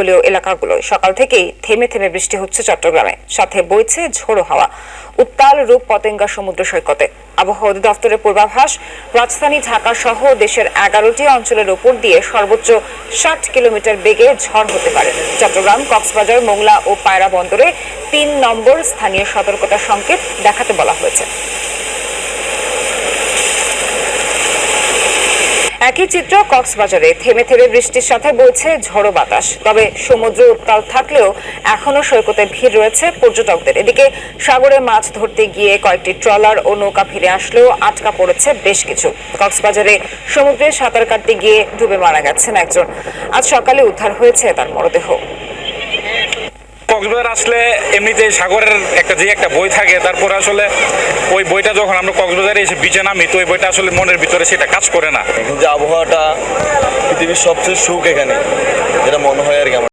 উপকূলীয় এলাকাগুলোয় সকাল থেকেই থেমে থেমে বৃষ্টি হচ্ছে চট্টগ্রামে, সাথে বইছে ঝোড়ো হাওয়া। উত্তাল রূপ পতেঙ্গা সমুদ্র সৈকতে। আবহাওয়া অধিদপ্তরের পূর্বাভাস, রাজধানী ঢাকা সহ দেশের 11টি অঞ্চলের উপর দিয়ে সর্বোচ্চ 60 কিলোমিটার বেগে ঝড় হতে পারে। চট্টগ্রাম, কক্সবাজার, মোংলা ও পায়রা বন্দরে 3 নম্বর স্থানীয় সতর্কতা সংকেত দেখাতে বলা হয়েছে। একই চিত্র কক্সবাজারে, থেমে থেমে বৃষ্টির সাথে বইছে ঝড়ো বাতাস। তবে সমুদ্র উত্তাল থাকলেও এখনো সৈকতে ভিড় রয়েছে পর্যটকদের। এদিকে সাগরে মাছ ধরতে গিয়ে কয়েকটি ট্রলার ও নৌকা ফিরে আসলেও আটকা পড়েছে বেশ কিছু। কক্সবাজারে সমুদ্রে সাঁতার কাটতে গিয়ে ডুবে মারা গেছেন একজন। আজ সকালে উদ্ধার হয়েছে তার মরদেহ। কক্সবাজার আসলে এমনিতে সাগরের একটা বই থাকে, তারপর আসলে ওই বইটা যখন আমরা কক্সবাজারে এসে বিচে নামি, তো ওই বইটা আসলে মনের ভিতরে সেটা কাজ করে না। কিন্তু আবহাওয়াটা পৃথিবীর সবচেয়ে সুখ এখানে, যেটা মনে হয় আর কি।